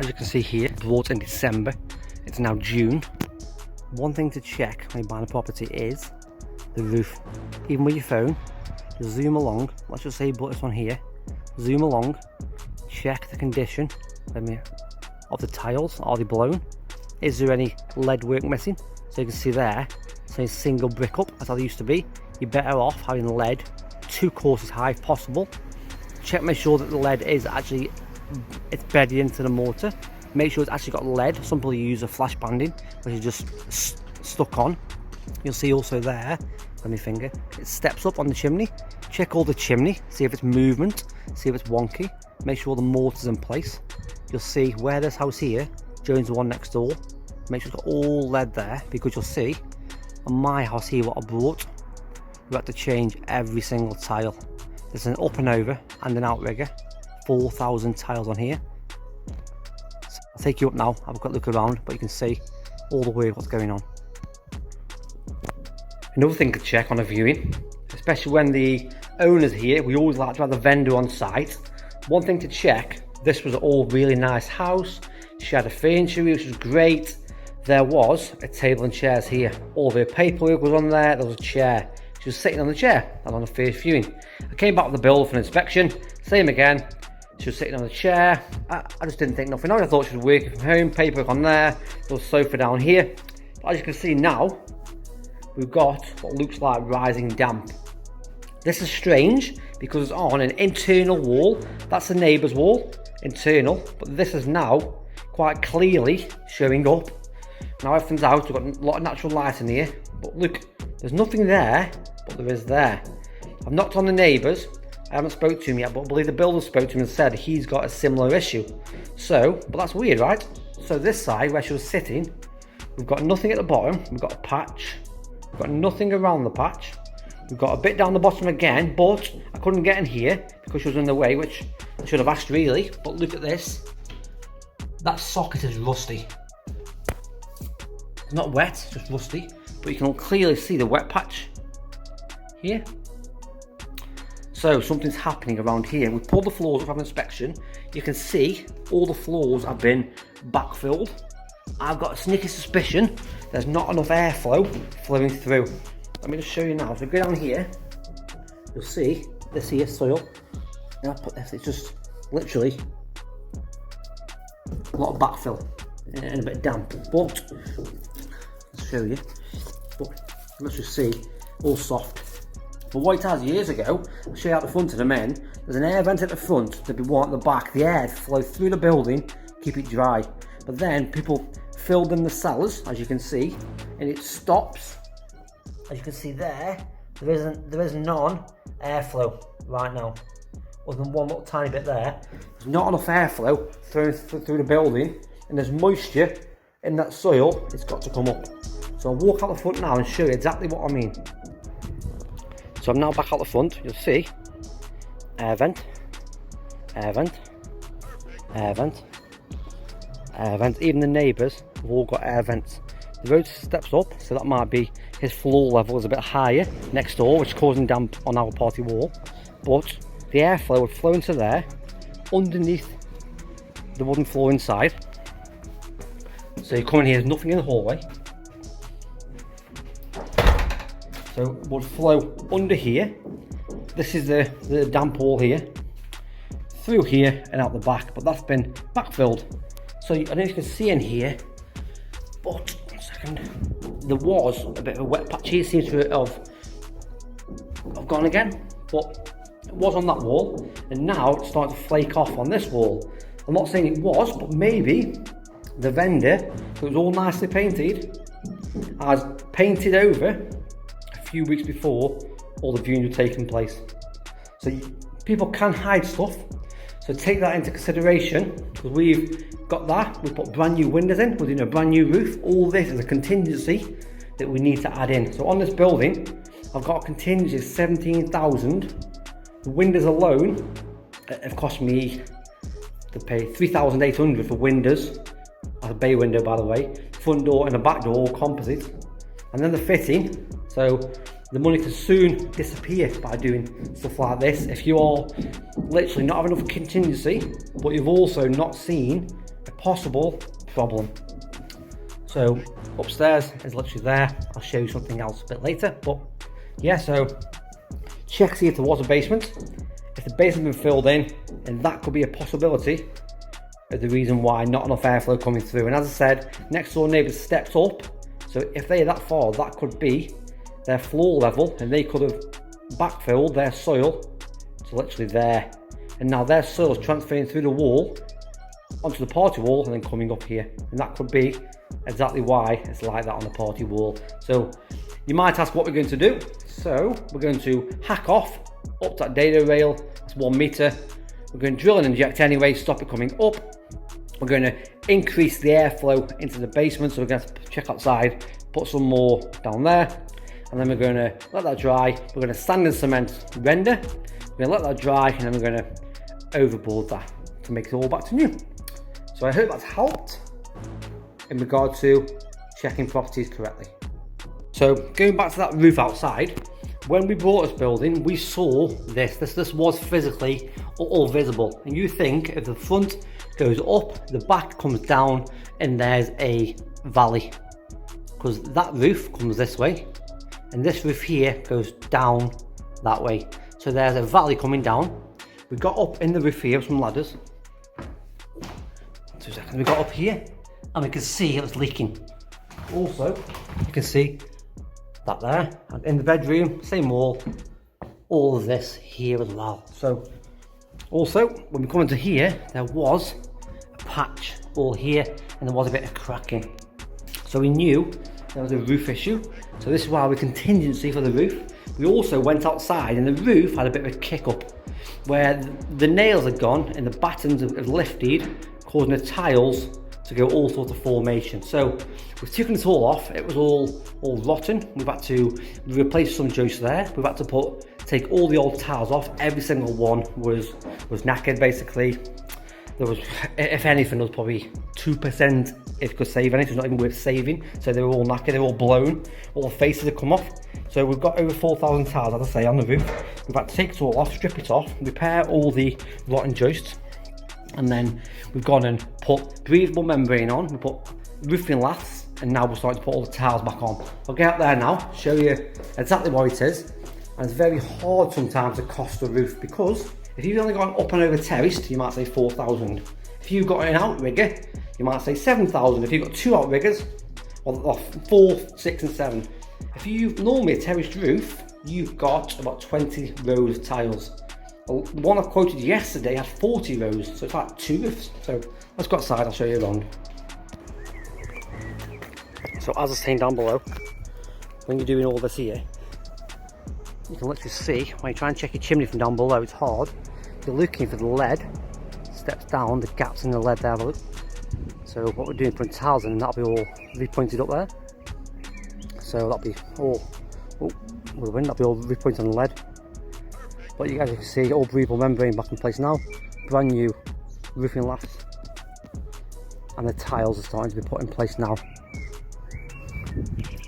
as you can see here, bought in December. It's now June. One thing to check when you're buying a property is the roof. Even with your phone, you zoom along. Let's just say you bought this one here. Zoom along, check the condition of the tiles. Are they blown? Is there any lead work missing? So you can see there, so single brick up, that's how they used to be. You're better off having lead 2 courses high if possible. Check, make sure that the lead is actually, it's bedded into the mortar. Make sure it's actually got lead. Some people use a flash banding, which is just stuck on. You'll see also there, with my finger, it steps up on the chimney. Check all the chimney, see if it's movement, see if it's wonky. Make sure the mortar's in place. You'll see where this house here joins the one next door. Make sure it's got all lead there, because you'll see on my house here what I bought, we had to change every single tile. There's an up and over and an outrigger, 4,000 tiles on here. So I'll take you up now, have a quick look around, but you can see all the work what's going on. Another thing to check on a viewing, especially when the owner's here, we always like to have the vendor on site. One thing to check, this was an all really nice house. She had a furniture, which was great. There was a table and chairs here. All of her paperwork was on there. There was a chair. She was sitting on the chair, and on the first viewing. I came back with the bill for an inspection. Same again. She was sitting on the chair. I just didn't think nothing of it. I thought she was working from home. Paperwork on there. There was a sofa down here. But as you can see now, we've got what looks like rising damp. This is strange because it's on an internal wall. That's the neighbour's wall, internal. But this is now quite clearly showing up. Now everything's out, we've got a lot of natural light in here, but look, there's nothing there, but there is there. I've knocked on the neighbours, I haven't spoke to him yet, but I believe the builder spoke to him and said he's got a similar issue. So, but that's weird, right? So this side where she was sitting, we've got nothing at the bottom, we've got a patch, we've got nothing around the patch, we've got a bit down the bottom again, but I couldn't get in here because she was in the way, which I should have asked really, but look at this. That socket is rusty. It's not wet, it's just rusty, but you can clearly see the wet patch here. So something's happening around here. We pulled the floors up for inspection. You can see all the floors have been backfilled. I've got a sneaky suspicion there's not enough airflow flowing through. Let me just show you now. So go down here, you'll see this here soil. Now I put this, it's just literally a lot of backfill and a bit damp, but I'll show you. But let's just see, all soft. But what it has years ago, I'll show you out the front of the men, there's an air vent at the front, there'd be one at the back, the air flow through the building, keep it dry. But then people filled in the cellars, as you can see, and it stops. As you can see there is none airflow right now, other than one little tiny bit there. There's not enough airflow through the building, and there's moisture in that soil, it's got to come up. So I'll walk out the front now and show you exactly what I mean. So I'm now back out the front, you'll see air vent, air vent, air vent, air vent. Even the neighbours have all got air vents. The road steps up, so that might be his floor level is a bit higher next door, which is causing damp on our party wall. But the airflow would flow into there, underneath the wooden floor inside. So you come in here, there's nothing in the hallway. So it would flow under here. This is the damp wall here, through here and out the back, but that's been backfilled. So I don't know if you can see in here, but 1 second, there was a bit of a wet patch here, seems to have gone again, but it was on that wall, and now it's starting to flake off on this wall. I'm not saying it was, but maybe the vendor, who was all nicely painted, has painted over a few weeks before all the viewings were taking place. So people can hide stuff, so take that into consideration, because we've got that, we've put brand new windows in, we're doing a brand new roof. All this is a contingency that we need to add in. So on this building, I've got a contingency of 17,000. The windows alone have cost me to pay 3,800 for windows. That's a bay window, by the way. Front door and the back door all composite. And then the fitting. So the money can soon disappear by doing stuff like this. If you are literally not having enough contingency, but you've also not seen a possible problem. So upstairs is literally there. I'll show you something else a bit later, but yeah, so check see if there was a basement. If the basement's been filled in, and that could be a possibility of the reason why not enough airflow coming through. And as I said, next door neighbours stepped up, so if they're that far, that could be their floor level, and they could have backfilled their soil to literally there. And now their soil is transferring through the wall onto the party wall and then coming up here. And that could be exactly why it's like that on the party wall. So you might ask what we're going to do. So we're going to hack off up that data rail, that's 1 meter. We're going to drill and inject anyway, stop it coming up. We're going to increase the airflow into the basement, so we're going to check outside, put some more down there, and then we're going to let that dry. We're going to sand and cement render. We're going to let that dry, and then we're going to overboard that to make it all back to new. So I hope that's helped in regard to checking properties correctly. So going back to that roof outside, when we bought this building, we saw this was physically all visible. And you think if the front goes up, the back comes down, and there's a valley. Because that roof comes this way, and this roof here goes down that way. So there's a valley coming down. We got up in the roof here with some ladders. 2 seconds, we got up here, and we can see it was leaking. Also, you can see that there, and in the bedroom, same wall, all of this here as well. So also when we come into here, there was a patch all here, and there was a bit of cracking, so we knew there was a roof issue. So this is why we contingency for the roof. We also went outside, and the roof had a bit of a kick up where the nails had gone and the battens have lifted, causing the tiles to go all sorts of formation. So we've taken this all off. It was all rotten. We've had to replace some joists there. We've had to take all the old tiles off. Every single one was knackered basically. There was, if anything, there was probably 2% if you could save anything. It's not even worth saving. So they were all knackered, they were all blown. All the faces had come off. So we've got over 4,000 tiles, as I say, on the roof. We've had to take it all off, strip it off, repair all the rotten joists. And then we've gone and put breathable membrane on, we put roofing laths, and now we're starting to put all the tiles back on. I'll get up there now, show you exactly what it is. And it's very hard sometimes to cost a roof, because if you've only got an up and over terraced, you might say 4,000. If you've got an outrigger, you might say 7,000. If you've got 2 outriggers, or 4, 6 and 7. If you've normally a terraced roof, you've got about 20 rows of tiles. The one I quoted yesterday had 40 rows, so it's like 2 roofs. So let's go outside, I'll show you around. So as I was saying down below, when you're doing all this here, you can literally see, when you try and check your chimney from down below, it's hard. You're looking for the lead, steps down, the gaps in the lead there, look. So what we're doing, putting tiles in, that'll be all repointed up there. So that'll be all, with the wind, that'll be all repointed on the lead. But you guys can see all breathable membrane back in place now, brand new roofing laths, and the tiles are starting to be put in place now.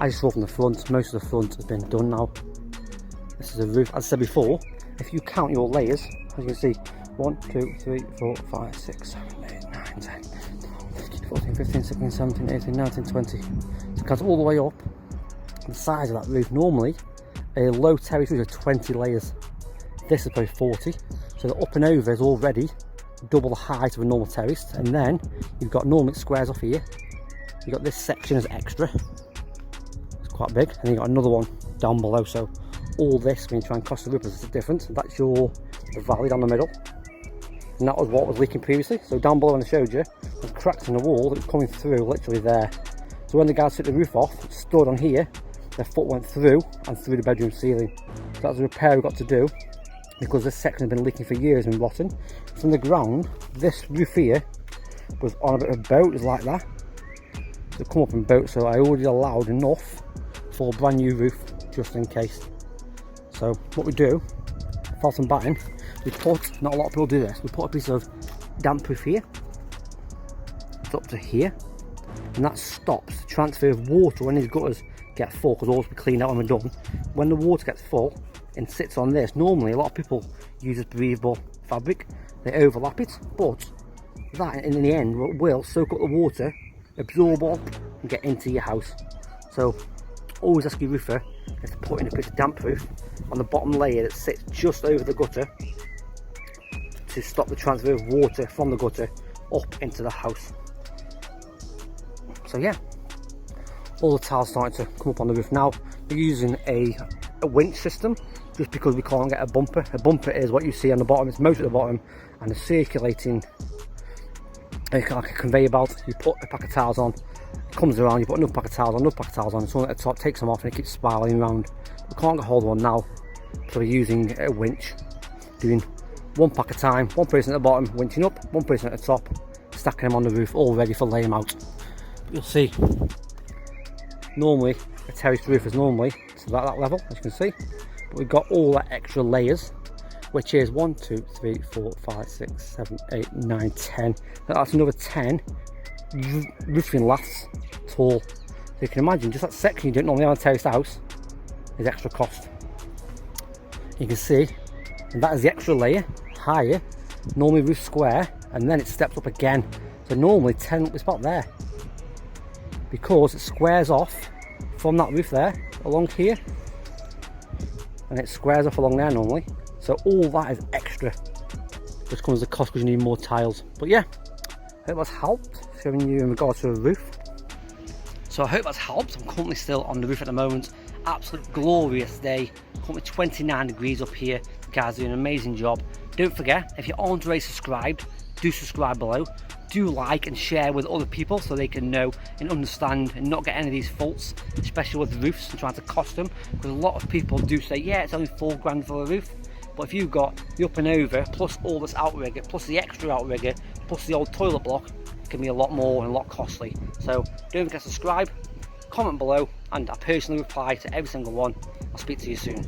As you saw from the front, most of the front has been done now. This is a roof, as I said before, if you count your layers, as you can see, 1, 2, 3, 4, 5, 6, 7, 8, 9, 10, 14, 15, 16, 17, 18, 19, 20. So it goes all the way up. The size of that roof, normally a low terrace roof is 20 layers. This is probably 40, so the up and over is already double the height of a normal terrace. And then you've got normal squares off here. You've got this section as extra, it's quite big, and then you've got another one down below. So all this, when you try and cross the roof, is different. That's the valley down the middle, and that was what was leaking previously. So down below, when I showed you, there's cracks in the wall that was coming through literally there. So when the guys took the roof off, it stood on here, their foot went through and through the bedroom ceiling. So that's a repair we've got to do, because this section has been leaking for years and rotten. From the ground, this roof here was on a bit of a boat, it's like that. So come up in boat, so I already allowed enough for a brand new roof, just in case. So what we do, for some batting, we put, not a lot of people do this, we put a piece of damp proof here, it's up to here, and that stops the transfer of water when these gutters get full, because all will be cleaned out when we're done. When the water gets full and sits on this, normally a lot of people use this breathable fabric, they overlap it, but that in the end will soak up the water, absorb all, and get into your house. So always ask your roofer to put in a bit of damp proof on the bottom layer that sits just over the gutter to stop the transfer of water from the gutter up into the house. So yeah, all the tiles starting to come up on the roof now. We're using a winch system just because we can't get a bumper. A bumper is what you see on the bottom, it's most at the bottom, and the circulating like a conveyor belt. You put a pack of tiles on, it comes around, you put another pack of tiles on, another pack of tiles on, someone at the top takes them off and it keeps spiraling around. We can't get hold of one now, so we're using a winch, doing one pack at a time, one person at the bottom winching up, one person at the top stacking them on the roof, all ready for laying them out. But you'll see, normally a terraced roof is normally to that level, as you can see, but we've got all that extra layers, which is 1, 2, 3, 4, 5, 6, 7, 8, 9, 10. That's another 10 roofing laths tall. So you can imagine just that section you don't normally have on a terraced house is extra cost. You can see, and that is the extra layer higher, normally roof square, and then it steps up again. So normally 10 is about there, because it squares off from that roof there along here, and it squares off along there normally. So all that is extra, just comes as a cost because you need more tiles. But yeah, I hope that's helped showing you in regards to a roof. So I hope that's helped. I'm currently still on the roof at the moment. Absolute glorious day. Currently 29 degrees up here. The guys are doing an amazing job. Don't forget, if you aren't already subscribed, do subscribe below. Do like and share with other people so they can know and understand and not get any of these faults, especially with roofs and trying to cost them. Because a lot of people do say, yeah, it's only £4 for a roof. But if you've got the up and over, plus all this outrigger, plus the extra outrigger, plus the old toilet block, it can be a lot more and a lot costly. So don't forget to subscribe, comment below, and I personally reply to every single one. I'll speak to you soon.